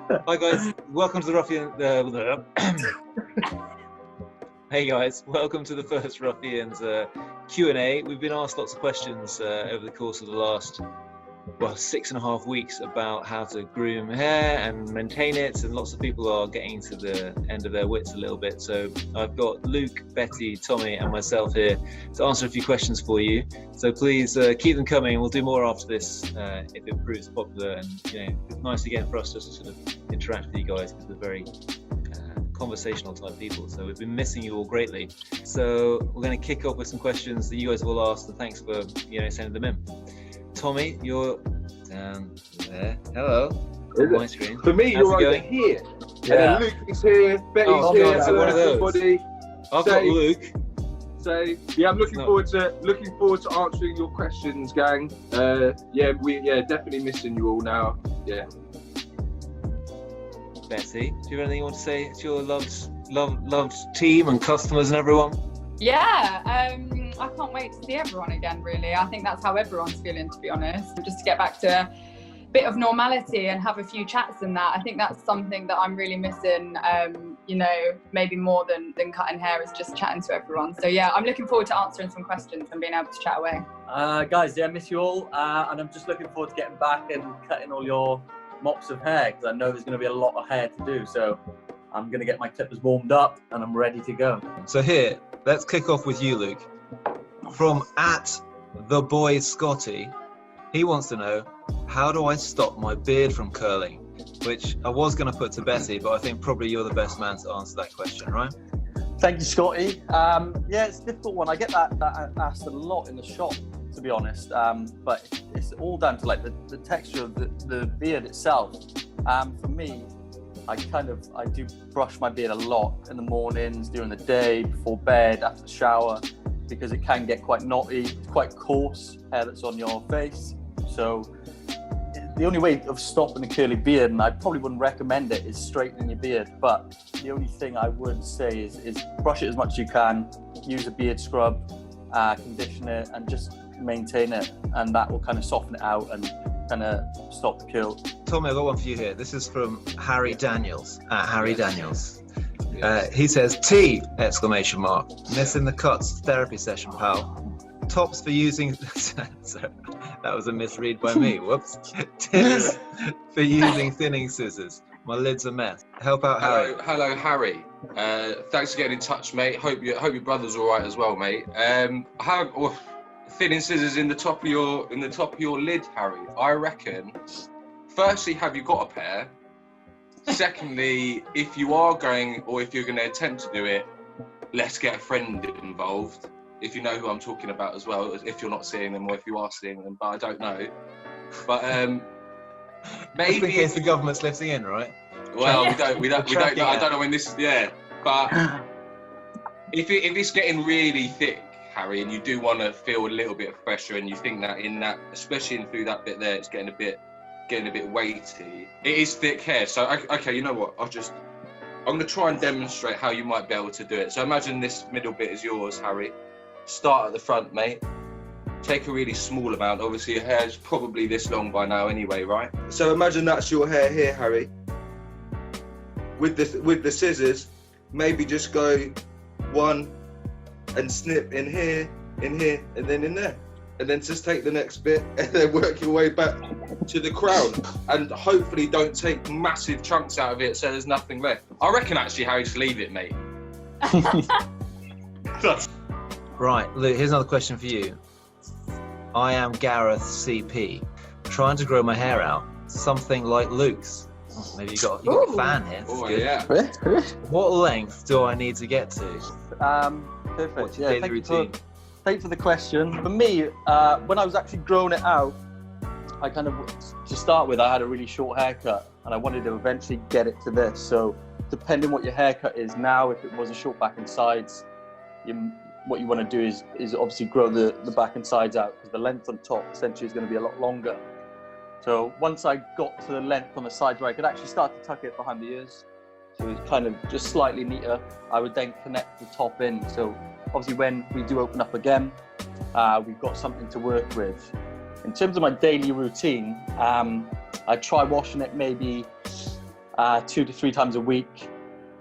Hi guys, welcome to the Ruffian. Hey guys, welcome to the first Ruffians Q&A. We've been asked lots of questions over the course of the last 6.5 weeks about how to groom hair and maintain it, and lots of people are getting to the end of their wits a little bit. So I've got Luke, Betty, Tommy and myself here to answer a few questions for you. So please keep them coming. We'll do more after this if it proves popular, and it's nice again for us just to sort of interact with you guys because we're very conversational type people, so we've been missing you all greatly. So we're going to kick off with some questions that you guys have all asked, and thanks for sending them in. Tommy, you're down there. Hello. On my screen. For me, you're over here. Yeah. And then Luke is here, Betty's here, so one of those. Everybody. I've got Luke. So yeah, I'm looking forward to answering your questions, gang. We're definitely missing you all now. Yeah. Betty, do you have anything you want to say to your loved team and customers and everyone? Yeah, I can't wait to see everyone again, really. I think that's how everyone's feeling, to be honest. Just to get back to a bit of normality and have a few chats and that. I think that's something that I'm really missing, maybe more than cutting hair, is just chatting to everyone. So yeah, I'm looking forward to answering some questions and being able to chat away. Guys, I miss you all. And I'm just looking forward to getting back and cutting all your mops of hair, because I know there's going to be a lot of hair to do. So I'm going to get my clippers warmed up and I'm ready to go. So here, let's kick off with you, Luke. From @theboyscotty, he wants to know, how do I stop my beard from curling? Which I was going to put to Betty, but I think probably you're the best man to answer that question, right? Thank you, Scotty. It's a difficult one. I get that asked a lot in the shop, to be honest. But it's all down to like the texture of the beard itself. For me, I do brush my beard a lot in the mornings, during the day, before bed, after the shower, because it can get quite knotty. It's quite coarse hair that's on your face. So the only way of stopping a curly beard, and I probably wouldn't recommend it, is straightening your beard. But the only thing I would say is brush it as much as you can, use a beard scrub, condition it, and just maintain it, and that will kind of soften it out and kind of stop the curl. Tommy, I've got one for you here. This is from Harry Daniels, Harry Daniels. He says, T! ! Missing the cuts therapy session, pal. Tops for using... Sorry, that was a misread by me, whoops. Tips for using thinning scissors. My lid's a mess. Help out, Harry. Hello, Harry. Thanks for getting in touch, mate. Hope your brother's all right as well, mate. Thinning scissors in the top of your lid, Harry. I reckon. Firstly, have you got a pair? Secondly, if you are going, or if you're going to attempt to do it, let's get a friend involved. If you know who I'm talking about as well, if you're not seeing them or if you are seeing them, but I don't know. But maybe in case the government's listening in, right? Well, we don't know. I don't know when this. Yeah, but if it's getting really thick, Harry, and you do want to feel a little bit of pressure, and you think that especially through that bit there, it's getting a bit weighty. It is thick hair, so okay, you know what? I'm going to try and demonstrate how you might be able to do it. So imagine this middle bit is yours, Harry. Start at the front, mate. Take a really small amount. Obviously, your hair's probably this long by now anyway, right? So imagine that's your hair here, Harry. With the scissors, maybe just go one and snip in here, and then in there. And then just take the next bit and then work your way back to the crown. And hopefully don't take massive chunks out of it so there's nothing left. I reckon actually, Harry, just leave it, mate. Right, Luke, here's another question for you. I am Gareth CP, trying to grow my hair out, something like Luke's. Maybe you got a fan here. Oh, yeah. What length do I need to get to? Perfect. What's your daily routine? Thanks for the question. For me, when I was actually growing it out, I to start with, I had a really short haircut and I wanted to eventually get it to this. So depending what your haircut is now, if it was a short back and sides, what you want to do is obviously grow the back and sides out, because the length on top essentially is going to be a lot longer. So once I got to the length on the sides where I could actually start to tuck it behind the ears, so it's kind of just slightly neater, I would then connect the top in. So obviously when we do open up again, we've got something to work with. In terms of my daily routine, I try washing it maybe 2 to 3 times a week,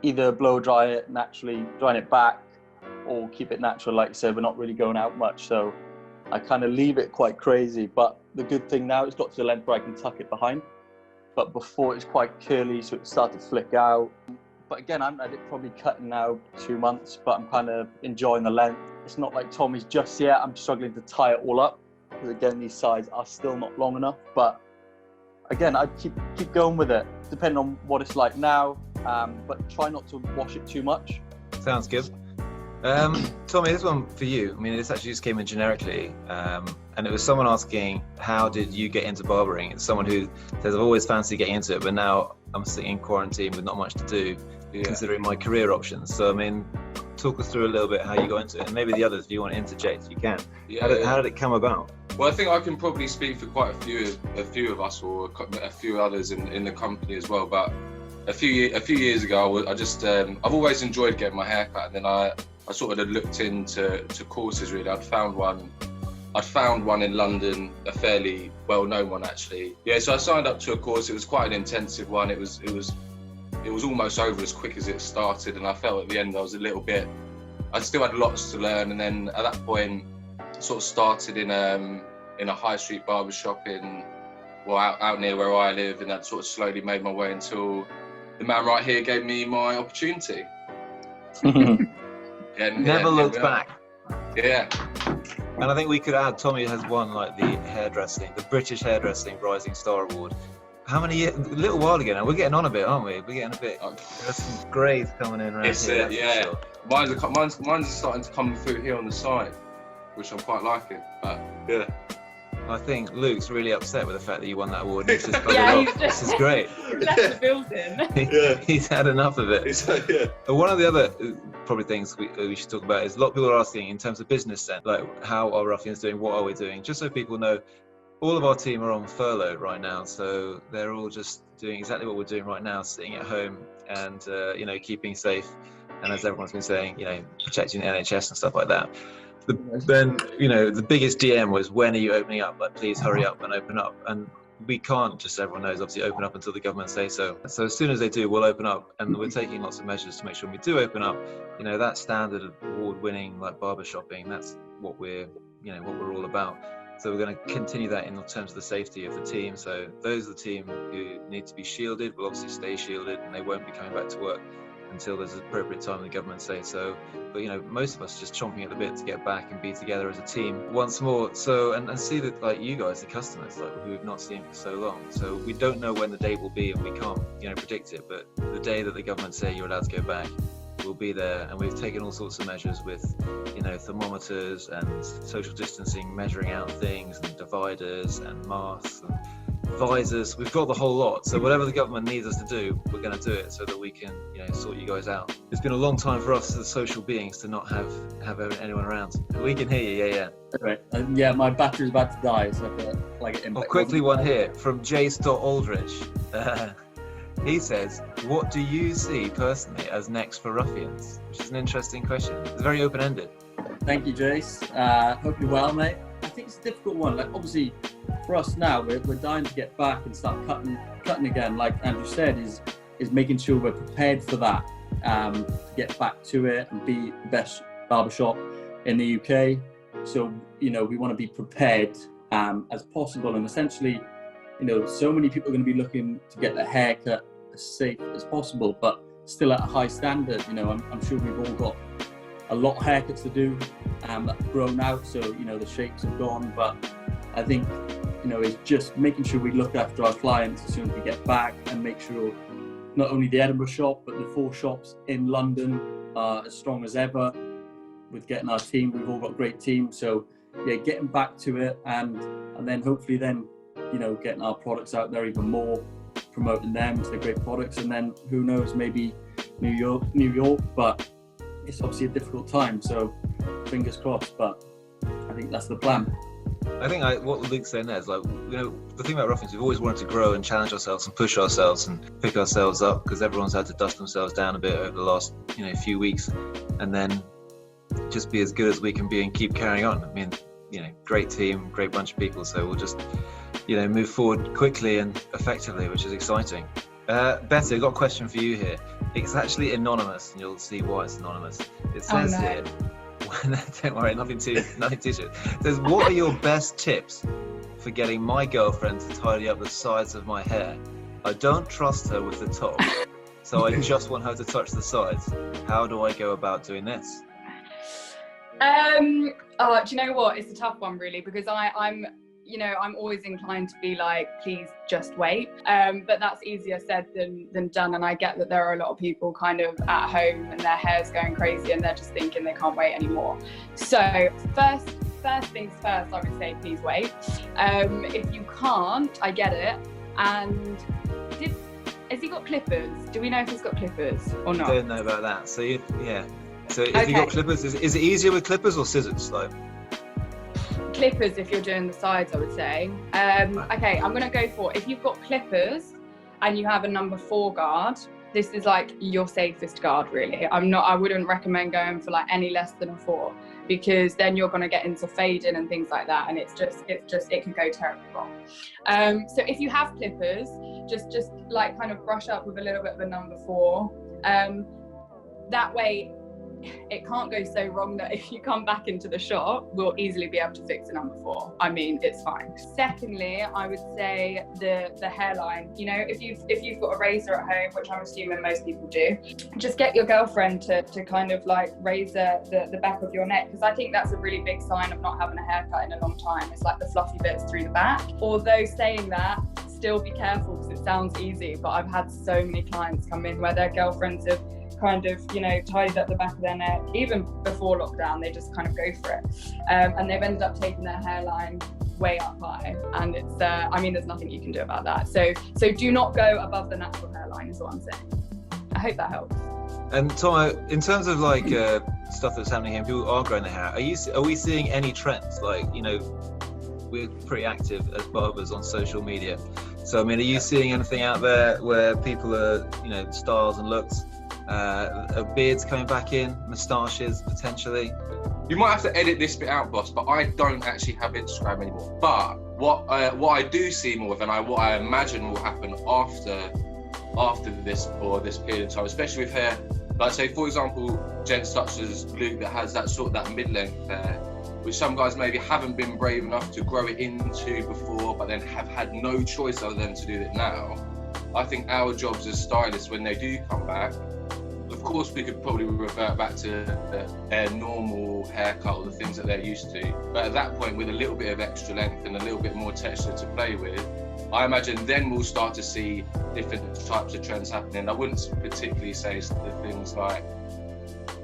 either blow dry it naturally, drying it back, or keep it natural. Like you said, we're not really going out much, so I kind of leave it quite crazy. But the good thing now, it's got to the length where I can tuck it behind. But before, it's quite curly, so it started to flick out. But again, I'm at it probably cutting now 2 months, but I'm kind of enjoying the length. It's not like Tommy's just yet. I'm struggling to tie it all up, because again, these sides are still not long enough. But again, I keep going with it, depending on what it's like now, but try not to wash it too much. Sounds good. Tommy, this one for you. I mean, this actually just came in generically, and it was someone asking, how did you get into barbering? It's someone who says, I've always fancied getting into it, but now I'm sitting in quarantine with not much to do, considering my career options. So, I mean, talk us through a little bit how you got into it, and maybe the others, if you want to interject, you can. How did it come about? Well, I think I can probably speak for quite a few of us, or a few others in the company as well. But a few years ago, I've always enjoyed getting my hair cut, and then I sort of had looked into courses. Really, I'd found one in London, a fairly well-known one actually. Yeah, so I signed up to a course. It was quite an intensive one. It was almost over as quick as it started, and I felt at the end I still had lots to learn. And then at that point, sort of started in a high street barbershop out near where I live, and that sort of slowly made my way until the man right here gave me my opportunity. Never looked back. Yeah. And I think we could add, Tommy has won like the British Hairdressing Rising Star Award. How many years? A little while ago now. We're getting on a bit, aren't we? We're getting a bit. There's some greys coming in around here. Yeah. Sure. Mine's starting to come through here on the side, which I'm quite liking. But yeah. I think Luke's really upset with the fact that you won that award. He's just this is great. He left the building. He's had enough of it. One of the other probably things we should talk about is a lot of people are asking in terms of business sense, like how are Ruffians doing, what are we doing? Just so people know, all of our team are on furlough right now, so they're all just doing exactly what we're doing right now, sitting at home and keeping safe, and as everyone's been saying, protecting the NHS and stuff like that. Then the biggest DM was, when are you opening up? Like, please hurry up and open up. And we can't, just so everyone knows, obviously open up until the government say so. So as soon as they do, we'll open up, and we're taking lots of measures to make sure when we do open up, that standard award-winning like barber shopping, that's what we're all about. So we're going to continue that in terms of the safety of the team. So those of the team who need to be shielded will obviously stay shielded, and they won't be coming back to work until there's an appropriate time the government say so. But most of us just chomping at the bit to get back and be together as a team once more. So and see that, like, you guys, the customers, like, who we've not seen for so long. So we don't know when the date will be, and we can't predict it. But the day that the government say you're allowed to go back, we'll be there. And we've taken all sorts of measures with thermometers and social distancing, measuring out things, and dividers and masks and visors. We've got the whole lot. So whatever the government needs us to do, we're going to do it so that we can sort you guys out. It's been a long time for us as social beings to not have anyone around. We can hear you. Yeah. Right. My battery's about to die, so I feel like it. Quickly, one here from Jace.Aldrich. He says, what do you see personally as next for Ruffians? Which is an interesting question. It's very open-ended. Thank you, Jace. Hope you're well, mate. I think it's a difficult one. Like, obviously, for us now, we're dying to get back and start cutting again. Like Andrew said, is making sure we're prepared for that, to get back to it and be the best barbershop in the UK. So, we want to be prepared as possible, and essentially, so many people are going to be looking to get their hair cut as safe as possible, but still at a high standard. I'm sure we've all got a lot of haircuts to do that have grown out, so the shapes have gone. But I think it's just making sure we look after our clients as soon as we get back, and make sure not only the Edinburgh shop but the 4 shops in London are as strong as ever. With getting our team, we've all got great teams, so getting back to it, and then hopefully then getting our products out there even more, promoting them to the great products, and then who knows, maybe New York, but it's obviously a difficult time, so fingers crossed, but I think that's the plan. I think what Luke's saying there is, like, the thing about Ruffians, we've always wanted to grow and challenge ourselves and push ourselves and pick ourselves up, because everyone's had to dust themselves down a bit over the last few weeks, and then just be as good as we can be and keep carrying on. I mean, great team, great bunch of people, so we'll just move forward quickly and effectively, which is exciting. Betty, I've got a question for you here. It's actually anonymous, and you'll see why it's anonymous. It says here, don't worry, nothing too serious. It says, what are your best tips for getting my girlfriend to tidy up the sides of my hair? I don't trust her with the top, so I just want her to touch the sides. How do I go about doing this? Do you know what? It's a tough one, really, because I'm always inclined to be like, please just wait. But that's easier said than done. And I get that there are a lot of people kind of at home and their hair's going crazy and they're just thinking they can't wait anymore. So first things first, I would say, please wait. If you can't, I get it. And has he got clippers? Do we know if he's got clippers or not? I don't know about that. So So if you got clippers, is it easier with clippers or scissors? Like clippers if you're doing the sides, I would say. Okay, I'm gonna go for, if you've got clippers and you have a number 4 guard, this is like your safest guard, really. I wouldn't recommend going for like any less than a 4, because then you're gonna get into fading and things like that, and it could go terribly wrong. So if you have clippers, just like kind of brush up with a little bit of a number 4. That way it can't go so wrong that if you come back into the shop, we'll easily be able to fix a number 4. I mean, it's fine. Secondly, I would say the hairline. You know, if you've got a razor at home, which I'm assuming most people do, just get your girlfriend to kind of like razor the back of your neck, because I think that's a really big sign of not having a haircut in a long time. It's like the fluffy bits through the back. Although saying that, still be careful, because it sounds easy, but I've had so many clients come in where their girlfriends have kind of, tied up the back of their neck. Even before lockdown, they just kind of go for it. And they've ended up taking their hairline way up high. And it's, there's nothing you can do about that. So do not go above the natural hairline is what I'm saying. I hope that helps. And Tom, in terms of like stuff that's happening here, people are growing their hair. Are we seeing any trends? Like, we're pretty active as barbers on social media. So, I mean, are you seeing anything out there where people are, styles and looks? Beards coming back in, moustaches potentially. You might have to edit this bit out, boss, but I don't actually have Instagram anymore. But what I do see more of, and what I imagine will happen after this period of time, especially with hair, like say for example, gents such as Luke that has that mid-length hair, which some guys maybe haven't been brave enough to grow it into before, but then have had no choice other than to do it now. I think our jobs as stylists, when they do come back, of course we could probably revert back to their normal haircut or the things that they're used to. But at that point, with a little bit of extra length and a little bit more texture to play with, I imagine then we'll start to see different types of trends happening. I wouldn't particularly say the things like,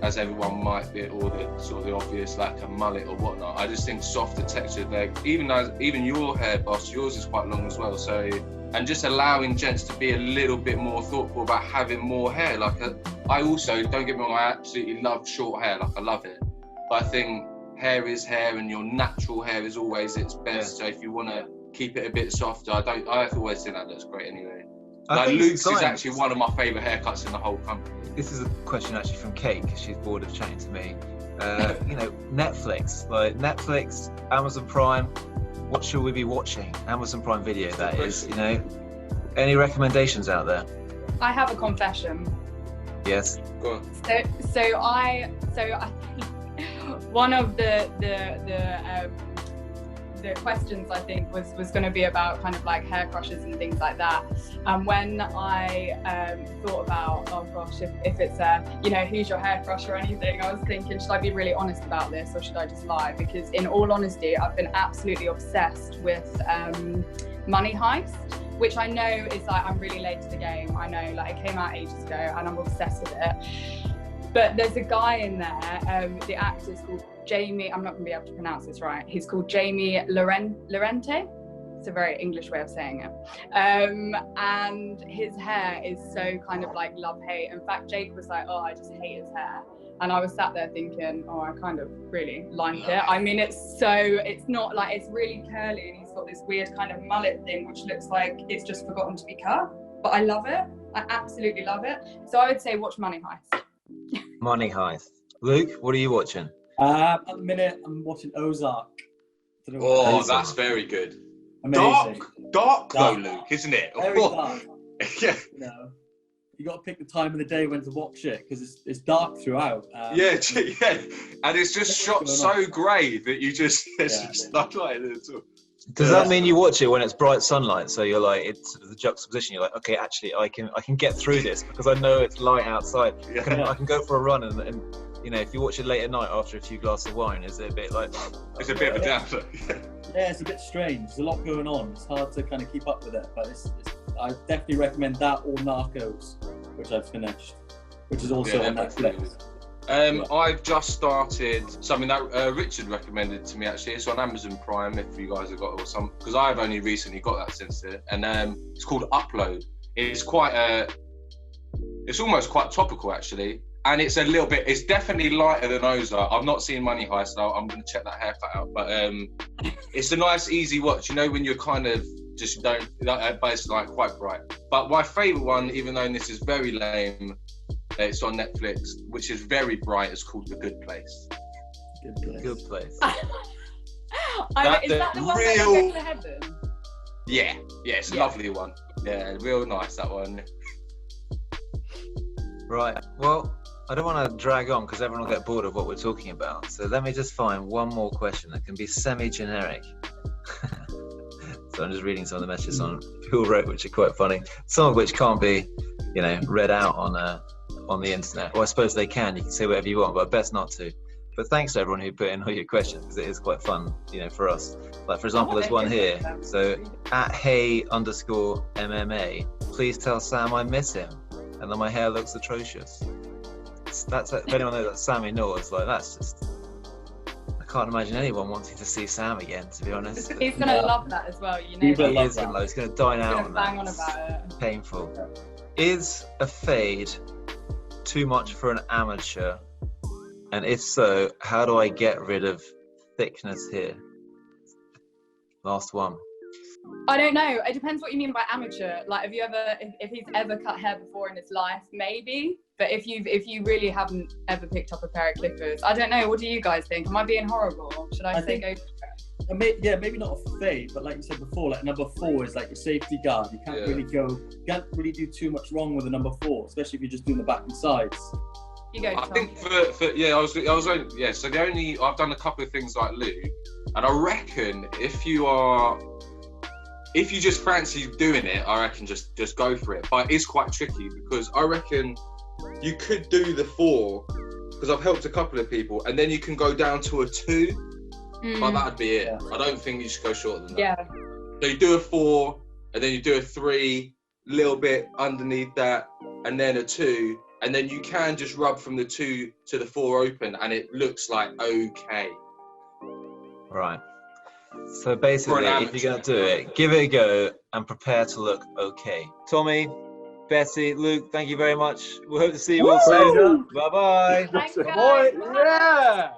as everyone might be, or the sort of the obvious like a mullet or whatnot. I just think softer texture, like even your hair, boss, yours is quite long as well. So, and just allowing gents to be a little bit more thoughtful about having more hair. Like I also, don't get me wrong, I absolutely love short hair, like I love it. But I think hair is hair, and your natural hair is always its best. So if you want to keep it a bit softer, I always think that looks great anyway. Like Luke's is actually one of my favourite haircuts in the whole company. This is a question actually from Kate, because she's bored of chatting to me. Netflix, Amazon Prime, what should we be watching? Amazon Prime Video, that is, Any recommendations out there? I have a confession. Yes. Go on. So I think one of the questions I think was going to be about kind of like hair crushes and things like that. And when I thought about, oh gosh, if it's who's your hair crush or anything, I was thinking, should I be really honest about this or should I just lie? Because in all honesty, I've been absolutely obsessed with Money Heist, which I know is like, I'm really late to the game. I know, like, it came out ages ago and I'm obsessed with it. But there's a guy in there, the actor's called Jamie, I'm not going to be able to pronounce this right. He's called Jamie Lorente. It's a very English way of saying it. And his hair is so kind of like love-hate. In fact, Jake was like, oh, I just hate his hair. And I was sat there thinking, oh, I kind of really like it. I mean, it's not like, it's really curly and he's got this weird kind of mullet thing, which looks like it's just forgotten to be cut. But I love it. I absolutely love it. So I would say watch Money Heist. Money Heist. Luke, what are you watching? At the minute, I'm watching Ozark. Oh, that's very good. Amazing. Dark though, Luke, isn't it? Very dark. Yeah. You know, you got to pick the time of the day when to watch it because it's dark throughout. Yeah, and it's just shot so grey that you just just not like it at all. Does that mean you watch it when it's bright sunlight? So you're like, it's the juxtaposition. You're like, okay, actually, I can get through this because I know it's light outside. I can go for a run and you know, if you watch it late at night after a few glasses of wine, is it a bit like? It's a bit of a downer. Yeah, it's a bit strange. There's a lot going on. It's hard to kind of keep up with it, but I definitely recommend that or Narcos, which I've finished, which is also on Netflix. I've just started something that Richard recommended to me. Actually, it's on Amazon Prime. If you guys have got it or some, because I've only recently got that since it, and it's called Upload. It's almost quite topical actually, and it's it's definitely lighter than Ozark. I've not seen Money Heist, so I'm going to check that haircut out. But it's a nice, easy watch. You know, when you're kind of just don't, but it's like quite bright. But my favourite one, even though this is very lame. It's on Netflix, which is very bright. It's called The Good Place. Good Place. Is that the one that goes to heaven? Yeah, it's a lovely one. Yeah, real nice, that one. Right. Well, I don't want to drag on because everyone will get bored of what we're talking about. So let me just find one more question that can be semi-generic. So I'm just reading some of the messages on people wrote, which are quite funny. Some of which can't be, you know, read out on the internet. Well, I suppose they can. You can say whatever you want, but best not to. But thanks to everyone who put in all your questions because it is quite fun, you know, for us. Like for example, there's one here. So @hey_MMA, please tell Sam I miss him, and that my hair looks atrocious. That's if anyone knows that Sammy Norris, like that's just. I can't imagine anyone wanting to see Sam again, to be honest. He's gonna love that as well, you know. He's gonna dine out on bang that. on about it. Painful. Is a fade too much for an amateur? And if so, how do I get rid of thickness here? Last one. I don't know. It depends what you mean by amateur. Like, have you ever, if he's ever cut hair before in his life, maybe. But if you really haven't ever picked up a pair of clippers, I don't know. What do you guys think? Am I being horrible? Should I say go for it? Yeah, maybe not a fade, but like you said before, like number 4 is like your safety guard. You can't really do too much wrong with a number 4, especially if you're just doing the back and sides. You go. I think so I've done a couple of things like Lou, and I reckon if you just fancy doing it, I reckon just go for it. But it's quite tricky because I reckon you could do the 4 because I've helped a couple of people, and then you can go down to a 2. But that'd be it. I don't think you should go shorter than that. Yeah. So you do a 4, and then you do a 3, little bit underneath that, and then a 2, and then you can just rub from the 2 to the 4 open, and it looks like okay. Right. So basically, if you're going to do it, give it a go and prepare to look okay. Tommy, Betty, Luke, thank you very much. We hope to see you all soon. Bye-bye. Thanks, guys. Yeah.